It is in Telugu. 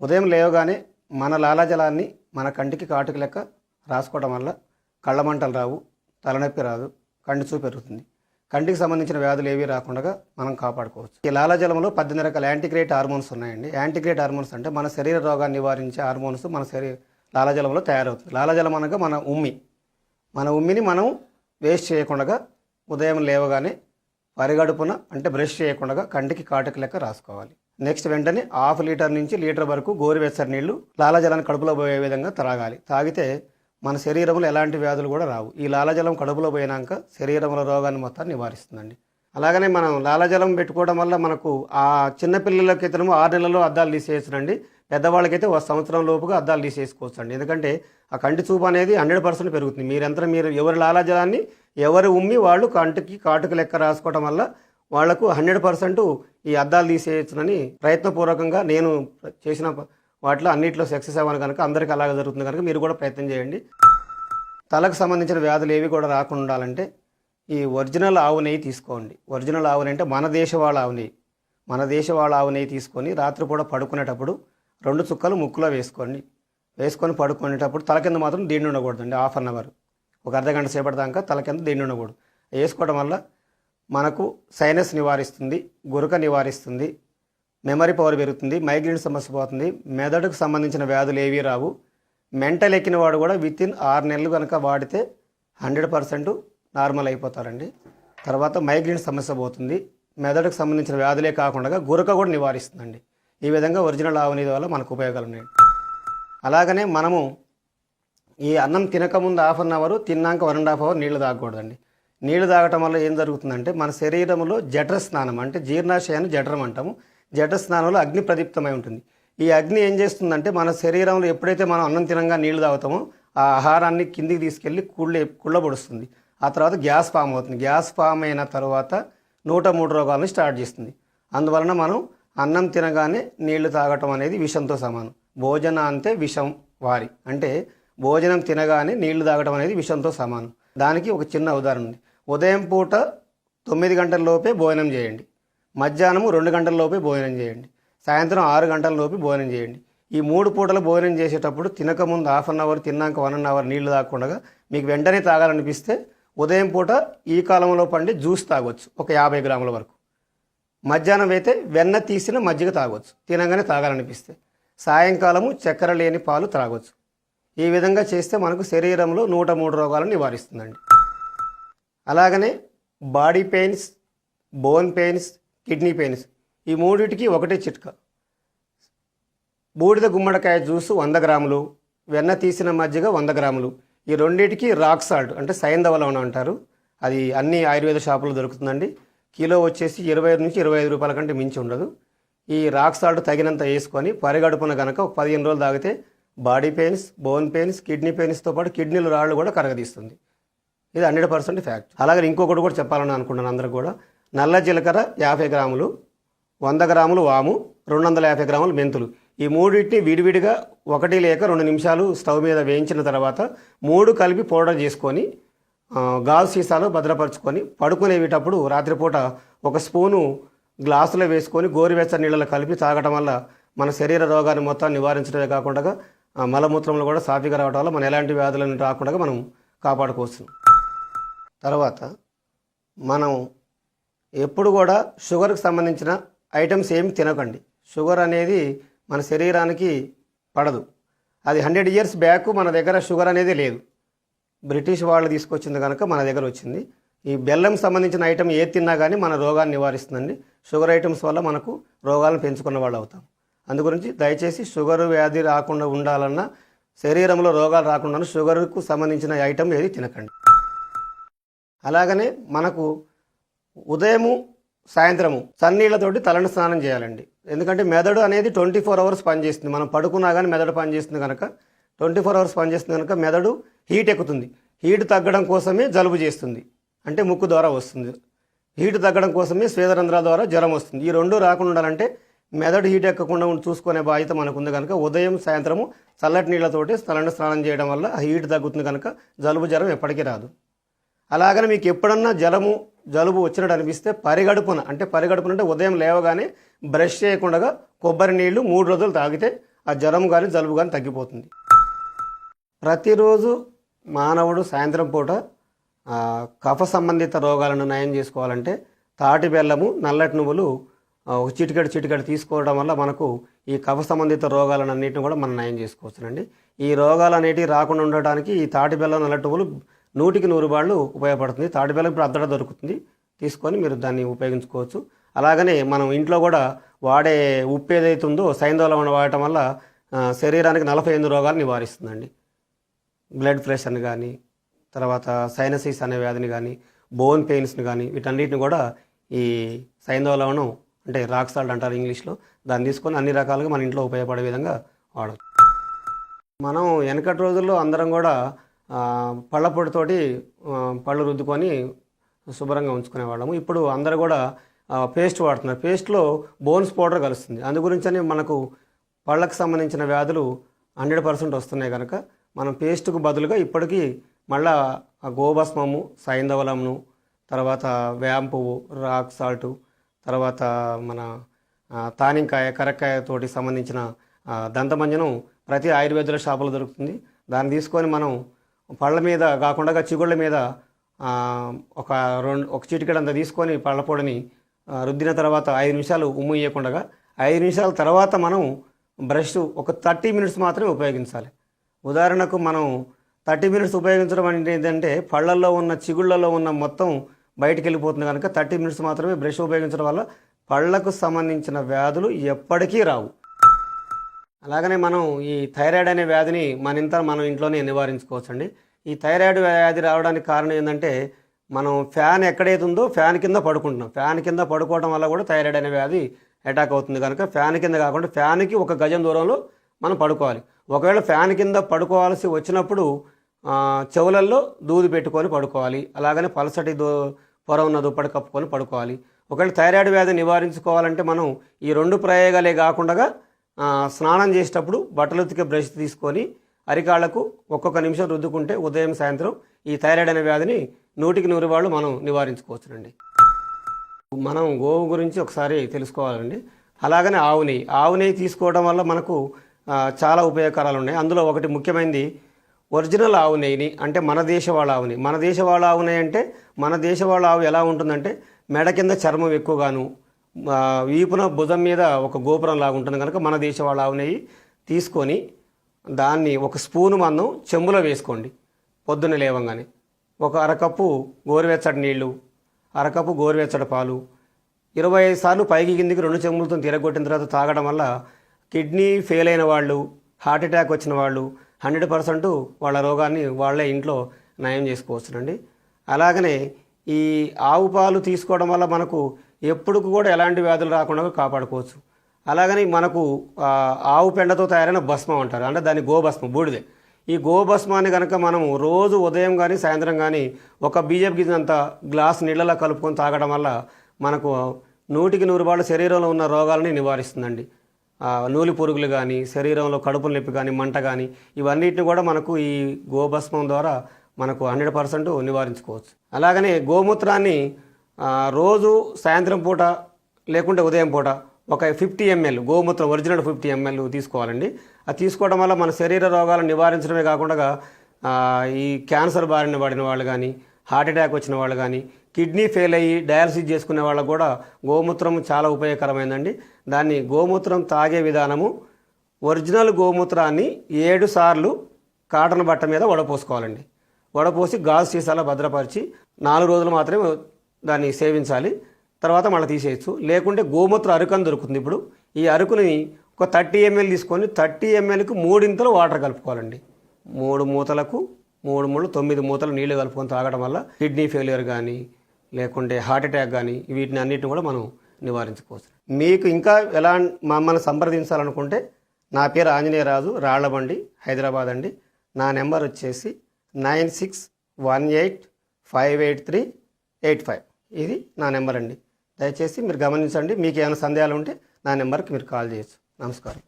ఉదయం లేవగానే మన లాలాజలాన్ని మన కంటికి కాటుకు లెక్క రాసుకోవడం వల్ల కళ్ళ మంటలు రావు, తలనొప్పి రాదు, కంటి చూపు పెరుగుతుంది. కంటికి సంబంధించిన వ్యాధులు ఏవి రాకుండా మనం కాపాడుకోవచ్చు. ఈ లాలాజలంలో 18 రకాల యాంటీగ్రేట్ హార్మోన్స్ ఉన్నాయండి. యాంటీగ్రేట్ హార్మోన్స్ అంటే మన శరీర రోగాన్ని నివారించే హార్మోన్స్ మన లాలాజలంలో తయారవుతుంది. లాలాజలం అనగా మన ఉమ్మిని మనం వేస్ట్ చేయకుండా ఉదయం లేవగానే పరిగడుపున అంటే బ్రష్ చేయకుండా కంటికి కాటుకు లెక్క రాసుకోవాలి. నెక్స్ట్ వెంటనే 1/2 లీటర్ నుంచి లీటర్ వరకు గోరువెచ్చని నీళ్లు లాలాజలాన్ని కడుపులో పోయే విధంగా త్రాగాలి. తాగితే మన శరీరంలో ఎలాంటి వ్యాధులు కూడా రావు. ఈ లాలాజలం కడుపులో పోయినాక శరీరంలో రోగాన్ని మొత్తాన్ని నివారిస్తుందండి. అలాగనే మనం లాలాజలం పెట్టుకోవడం వల్ల మనకు ఆ చిన్నపిల్లలకైతే 6 నెలల్లో అద్దాలు తీసేయచ్చునండి. పెద్దవాళ్ళకైతే 1 సంవత్సరం లోపుగా అద్దాలు తీసేసుకోవచ్చు అండి. ఎందుకంటే ఆ కంటి చూపు అనేది 100% పెరుగుతుంది. మీరు ఎవరి లాలాజలాన్ని ఎవరు ఉమ్మి వాళ్ళు కంటికి కాటుకు లెక్క రాసుకోవడం వల్ల వాళ్లకు 100% ఈ అద్దాలు తీసేయచ్చునని ప్రయత్నపూర్వకంగా నేను చేసిన వాటిలో అన్నింటిలో సక్సెస్ అవ్వను కనుక అందరికీ అలాగే జరుగుతుంది కనుక మీరు కూడా ప్రయత్నం చేయండి. తలకు సంబంధించిన వ్యాధులు ఏవి కూడా రాకుండా ఉండాలంటే ఈ ఒరిజినల్ ఆవు నెయ్యి తీసుకోండి. ఒరిజినల్ ఆవు నెయ్యి అంటే మన దేశవాళ ఆవు నెయ్యి తీసుకొని రాత్రిపూట పడుకునేటప్పుడు 2 చుక్కలు ముక్కులో వేసుకొని పడుకునేటప్పుడు తల కింద మాత్రం దీండి ఉండకూడదండి. 1/2 అవర్, ఒక అర్ధగంట సేపటి దాకా తల కింద దీండి ఉండకూడదు. వేసుకోవడం వల్ల మనకు సైనస్ నివారిస్తుంది, గురక నివారిస్తుంది, మెమరీ పవర్ పెరుగుతుంది, మైగ్రేన్ సమస్య పోతుంది, మెదడుకు సంబంధించిన వ్యాధులు ఏవీ రావు. మెంటల్ ఎక్కిన వాడు కూడా వితిన్ 6 నెలలు కనుక వాడితే 100% నార్మల్ అయిపోతారండి. తర్వాత మైగ్రేన్ సమస్య పోతుంది, మెదడుకు సంబంధించిన వ్యాధులే కాకుండా గురక కూడా నివారిస్తుందండి. ఈ విధంగా ఒరిజినల్ ఆవు నెయ్యి వల్ల మనకు ఉపయోగాలు ఉన్నాయి. అలాగనే మనము ఈ అన్నం తినకముందు 1/2 అవర్, తిన్నాక 1.5 అవర్ నీళ్లు తాగకూడదండి. నీళ్లు తాగటం వల్ల ఏం జరుగుతుందంటే మన శరీరంలో జఠర స్నానం అంటే జీర్ణాశయాన్ని జఠరం అంటాము. జఠర స్నానంలో అగ్ని ప్రదీప్తమై ఉంటుంది. ఈ అగ్ని ఏం చేస్తుందంటే మన శరీరంలో ఎప్పుడైతే మనం అన్నం తినంగా నీళ్లు తాగుతామో ఆ ఆహారాన్ని కిందికి తీసుకెళ్ళి కుళ్ళబొడుస్తుంది. ఆ తర్వాత గ్యాస్ ఫామ్ అవుతుంది. గ్యాస్ ఫామ్ అయిన తర్వాత 103 రోగాలను స్టార్ట్ చేస్తుంది. అందువలన మనం అన్నం తినగానే నీళ్లు తాగటం అనేది విషంతో సమానం. భోజన అంతే విషం వారి అంటే భోజనం తినగానే నీళ్లు తాగటం అనేది విషంతో సమానం. దానికి ఒక చిన్న ఉదాహరణ ఉంది. ఉదయం పూట 9 గంటల లోపే భోజనం చేయండి, మధ్యాహ్నం 2 గంటల లోపే భోజనం చేయండి, సాయంత్రం 6 గంటల లోపే భోజనం చేయండి. ఈ 3 పూటలు భోజనం చేసేటప్పుడు తినకముందు 1/2 అవర్, తిన్నాక 1 అవర్ నీళ్లు తాగకుండా మీకు వెంటనే తాగాలనిపిస్తే ఉదయం పూట ఈ కాలంలో పండి జ్యూస్ తాగొచ్చు, ఒక 50 గ్రాముల వరకు. మధ్యాహ్నం అయితే వెన్న తీసిన మజ్జిగ తాగొచ్చు తినగానే తాగాలనిపిస్తే. సాయంకాలము చక్కెర లేని పాలు త్రాగొచ్చు. ఈ విధంగా చేస్తే మనకు శరీరంలో 103 రోగాలను నివారిస్తుందండి. అలాగనే body pains, bone pains, kidney pains ఈ మూడింటికి ఒకటే చిట్కా. బూడిద గుమ్మడికాయ జ్యూసు 100 గ్రాములు, వెన్న తీసిన మజ్జిగ 100 గ్రాములు. ఈ రెండింటికి రాక్ సాల్ట్ అంటే సైంధవ అంటారు. అది అన్ని ఆయుర్వేద షాపులో దొరుకుతుందండి. కిలో వచ్చేసి 20 నుంచి 25 రూపాయల కంటే మించి ఉండదు. ఈ రాక్ సాల్ట్ తగినంత వేసుకొని పరిగడుపున కనుక ఒక 15 రోజులు తాగితే body pains, bone pains, kidney పెయిన్స్తో పాటు కిడ్నీలు రాళ్ళు కూడా కరగదీస్తుంది. ఇది 100% ఫ్యాక్ట్. అలాగే ఇంకొకటి కూడా చెప్పాలని అనుకుంటున్నాను అందరూ కూడా. నల్ల జీలకర్ర 50 గ్రాములు, 100 గ్రాములు వాము, 250 గ్రాములు మెంతులు. ఈ మూడింటిని విడివిడిగా 1 లేక 2 నిమిషాలు స్టవ్ మీద వేయించిన తర్వాత 3 కలిపి పౌడర్ చేసుకొని గాజు సీసాలో భద్రపరుచుకొని పడుకునేటప్పుడు రాత్రిపూట 1 స్పూను గ్లాసులో వేసుకొని గోరువెచ్చని నీళ్ళలో కలిపి తాగడం వల్ల మన శరీర రోగాన్ని మొత్తం నివారించడమే కాకుండా మలమూత్రంలో కూడా సాఫీగా రావడం వల్ల మన ఎలాంటి వ్యాధులను రాకుండా మనం కాపాడుకోవచ్చు. తర్వాత మనం ఎప్పుడు కూడా షుగర్కి సంబంధించిన ఐటమ్స్ ఏమి తినకండి. షుగర్ అనేది మన శరీరానికి పడదు. అది 100 ఇయర్స్ బ్యాక్ మన దగ్గర షుగర్ అనేది లేదు. బ్రిటిష్ వాళ్ళు తీసుకొచ్చింది కనుక మన దగ్గర వచ్చింది. ఈ బెల్లం సంబంధించిన ఐటమ్ ఏది తిన్నా కానీ మన రోగాన్ని నివారిస్తుందండి. షుగర్ ఐటమ్స్ వల్ల మనకు రోగాలను పెంచుకున్న వాళ్ళు అవుతాం. అందుగురించి దయచేసి షుగర్ వ్యాధి రాకుండా ఉండాలన్నా, శరీరంలో రోగాలు రాకుండా షుగర్కు సంబంధించిన ఐటమ్ ఏది తినకండి. అలాగనే మనకు ఉదయము సాయంత్రము చన్నీళ్లతోటి తలని స్నానం చేయాలండి. ఎందుకంటే మెదడు అనేది 24 అవర్స్ పనిచేస్తుంది. మనం పడుకున్నా కానీ మెదడు పనిచేస్తుంది కనుక 24 అవర్స్ పనిచేస్తుంది కనుక మెదడు హీట్ ఎక్కుతుంది. హీట్ తగ్గడం కోసమే జలుబు చేస్తుంది, అంటే ముక్కు ద్వారా వస్తుంది. హీట్ తగ్గడం కోసమే స్వేదరంధ్రాల ద్వారా జ్వరం వస్తుంది. ఈ 2 రాకుండా ఉండాలంటే మెదడు హీట్ ఎక్కకుండా చూసుకునే బాధ్యత మనకుంది కనుక ఉదయం సాయంత్రము చల్లటి నీళ్లతోటి తలని స్నానం చేయడం వల్ల హీట్ తగ్గుతుంది కనుక జలుబు జ్వరం ఎప్పటికీ రాదు. అలాగనే మీకు ఎప్పుడన్నా జలుబు వచ్చినట్టు అనిపిస్తే పరిగడుపున అంటే ఉదయం లేవగానే బ్రష్ చేయకుండా కొబ్బరి నీళ్లు 3 రోజులు తాగితే ఆ జ్వరం కానీ జలుబు కానీ తగ్గిపోతుంది. ప్రతిరోజు మానవుడు సాయంత్రం పూట కఫ సంబంధిత రోగాలను నయం చేసుకోవాలంటే తాటి బెల్లము, నల్లటి నువ్వులు ఒక చిటికెడు తీసుకోవడం వల్ల మనకు ఈ కఫ సంబంధిత రోగాలన్నింటిని కూడా మనం నయం చేసుకోవచ్చునండి. ఈ రోగాలు అనేటివి రాకుండా ఉండడానికి ఈ తాటి బెల్లం, నల్లటి నువ్వులు 100కి 100 బాళ్ళు ఉపయోగపడుతుంది. తాటి బెల్లం ఇప్పుడు అద్దడ దొరుకుతుంది, తీసుకొని మీరు దాన్ని ఉపయోగించుకోవచ్చు. అలాగనే మనం ఇంట్లో కూడా వాడే ఉప్పు ఏదైతే ఉందో సైంధవ లవణం వాడటం వల్ల శరీరానికి 48 రోగాలు నివారిస్తుందండి. బ్లడ్ ప్రెషర్ని కానీ, తర్వాత సైనసిస్ అనే వ్యాధిని కానీ, బోన్ పెయిన్స్ని కానీ, వీటన్నిటిని కూడా ఈ సైంధవ లవణం అంటే రాక్ సాల్ట్ అంటారు ఇంగ్లీష్లో, దాన్ని తీసుకొని అన్ని రకాలుగా మన ఇంట్లో ఉపయోగపడే విధంగా వాడవచ్చు. మనం వెనకటి రోజుల్లో అందరం కూడా పళ్ళ పొడితోటి పళ్ళు రుద్దుకొని శుభ్రంగా ఉంచుకునేవాళ్ళము. ఇప్పుడు అందరూ కూడా పేస్ట్ వాడుతున్నారు. పేస్ట్లో బోన్స్ పౌడర్ కలుస్తుంది. అందు గురించని మనకు పళ్ళకు సంబంధించిన వ్యాధులు 100% వస్తున్నాయి కనుక మనం పేస్ట్కు బదులుగా ఇప్పటికీ మళ్ళా గోభస్మము, సైంధవలమును, తర్వాత వేప పువ్వు, రాక్ సాల్టు, తర్వాత మన తానింకాయ, కరక్కాయతోటి సంబంధించిన దంతమంజనం ప్రతి ఆయుర్వేదుల షాపులో దొరుకుతుంది. దాన్ని తీసుకొని మనం పళ్ళ మీద కాకుండా చిగుళ్ళ మీద ఒక చిటికెడంత తీసుకొని పళ్ళ పొడిని రుద్దిన తర్వాత 5 నిమిషాలు ఉమ్ము ఇవ్వకుండా 5 నిమిషాల తర్వాత మనం బ్రష్ ఒక 30 మినిట్స్ మాత్రమే ఉపయోగించాలి. ఉదాహరణకు మనం 30 మినిట్స్ ఉపయోగించడం అంటే ఏంటంటే పళ్ళల్లో ఉన్న చిగుళ్ళలో ఉన్న మొత్తం బయటికి వెళ్ళిపోతుంది కనుక 30 మినిట్స్ మాత్రమే బ్రష్ ఉపయోగించడం వల్ల పళ్ళకు సంబంధించిన వ్యాధులు ఎప్పటికీ రావు. అలాగనే మనం ఈ థైరాయిడ్ అనే వ్యాధిని మనం ఇంట్లోనే నివారించుకోవచ్చండి. ఈ థైరాయిడ్ వ్యాధి రావడానికి కారణం ఏంటంటే మనం ఫ్యాన్ ఎక్కడైతే ఉందో ఫ్యాన్ కింద పడుకుంటున్నాం. ఫ్యాన్ కింద పడుకోవడం వల్ల కూడా థైరాయిడ్ అనే వ్యాధి అటాక్ అవుతుంది కనుక ఫ్యాన్ కింద కాకుండా ఫ్యాన్కి 1 గజం దూరంలో మనం పడుకోవాలి. ఒకవేళ ఫ్యాన్ కింద పడుకోవాల్సి వచ్చినప్పుడు చెవులల్లో దూది పెట్టుకొని పడుకోవాలి. అలాగనే పలసటి పొర ఉన్న దుప్పటి కప్పుకొని పడుకోవాలి. ఒకవేళ థైరాయిడ్ వ్యాధి నివారించుకోవాలంటే మనం ఈ 2 ప్రయోగాలే కాకుండా స్నానం చేసేటప్పుడు బట్టలు ఉతికే బ్రష్ తీసుకొని అరికాళ్లకు ఒక్కొక్క నిమిషం రుద్దుకుంటే ఉదయం సాయంత్రం ఈ థైరాయిడ్ అనే వ్యాధిని 100కి 100 వాళ్ళు మనం నివారించుకోవచ్చునండి. మనం గోవు గురించి ఒకసారి తెలుసుకోవాలండి. అలాగనే ఆవు నెయ్యి తీసుకోవడం వల్ల మనకు చాలా ఉపయోగకరాలు ఉన్నాయి. అందులో ఒకటి ముఖ్యమైనది ఒరిజినల్ ఆవు నెయ్యిని, అంటే మన దేశవాళ ఆవు నెయ్యి. మన దేశవాళ ఆవు నెయ్యి అంటే మన దేశవాళ ఆవు ఎలా ఉంటుందంటే మెడ కింద చర్మం ఎక్కువగాను, వీపున భుజం మీద ఒక గోపురం లాగా ఉంటుంది కనుక మన దేశవాళ ఆవు నెయ్యి తీసుకొని దాన్ని 1 స్పూను మందం చెంబులో వేసుకోండి. పొద్దున్న లేవంగానే ఒక అరకప్పు గోరువెచ్చటి నీళ్లు, అరకప్పు గోరువెచ్చటి పాలు 25 సార్లు పైకి కిందికి 2 చెంబులతో తిరగొట్టిన తర్వాత తాగడం వల్ల కిడ్నీ ఫెయిల్ అయిన వాళ్ళు, హార్ట్ అటాక్ వచ్చిన వాళ్ళు 100% వాళ్ళ రోగాన్ని వాళ్ళే ఇంట్లో నయం చేసుకోవచ్చునండి. అలాగనే ఈ ఆవు పాలు తీసుకోవడం వల్ల మనకు ఎప్పుడు కూడా ఎలాంటి వ్యాధులు రాకుండా కాపాడుకోవచ్చు. అలాగని మనకు ఆవు పెండతో తయారైన భస్మం అంటారు, అంటే దాన్ని గోభస్మం, బూడిదే. ఈ గోభస్మాన్ని కనుక మనం రోజు ఉదయం కానీ సాయంత్రం కానీ ఒక బియ్యపు గిన్నెంత గ్లాస్ నీళ్ళలా కలుపుకొని తాగడం వల్ల మనకు 100కి 100 వాళ్ళు శరీరంలో ఉన్న రోగాలని నివారిస్తుందండి. నూలి పురుగులు కానీ, శరీరంలో కడుపు నొప్పి కానీ, మంట కానీ, ఇవన్నిటిని కూడా మనకు ఈ గోభస్మం ద్వారా మనకు 100% నివారించుకోవచ్చు. అలాగనే గోమూత్రాన్ని రోజు సాయంత్రం పూట లేకుంటే ఉదయం పూట ఒక 50 ml గోమూత్రం, ఒరిజినల్ 50 ml తీసుకోవాలండి. అది తీసుకోవడం వల్ల మన శరీర రోగాలను నివారించడమే కాకుండా ఈ క్యాన్సర్ బారిన పడిన వాళ్ళు కానీ, హార్ట్ అటాక్ వచ్చిన వాళ్ళు కానీ, కిడ్నీ ఫెయిల్ అయ్యి డయాలసిస్ చేసుకునే వాళ్ళకు కూడా గోమూత్రం చాలా ఉపయోగకరమైందండి. దాన్ని గోమూత్రం తాగే విధానము, ఒరిజినల్ గోమూత్రాన్ని 7 సార్లు కాటన్ బట్ట మీద వడపోసుకోవాలండి. వడపోసి గాజు సీసాలో భద్రపరిచి 4 రోజులు మాత్రమే దాన్ని సేవించాలి. తర్వాత మళ్ళీ తీసేయచ్చు. లేకుంటే గోమూత్ర అరుకు అని దొరుకుతుంది. ఇప్పుడు ఈ అరుకుని ఒక 30 ml తీసుకొని 30 mlకి 3 ఇంతలు వాటర్ కలుపుకోవాలండి. 3 మూతలకు 9 మూతలు నీళ్లు కలుపుకొని తాగడం వల్ల కిడ్నీ ఫెయిల్యూర్ కానీ, లేకుంటే హార్ట్ అటాక్ కానీ, వీటిని అన్నిటిని కూడా మనం నివారించుకోవచ్చు. మీకు ఇంకా ఎలా మమ్మల్ని సంప్రదించాలనుకుంటే నా పేరు ఆంజనేయరాజు, రాళ్లబండి, హైదరాబాద్ అండి. నా నెంబర్ వచ్చేసి 9618583885. ఇది నా నెంబర్ అండి. దయచేసి మీరు గమనించండి. మీకు ఏమైనా సందేహాలు ఉంటే నా నెంబర్కి మీరు కాల్ చేయొచ్చు. నమస్కారం.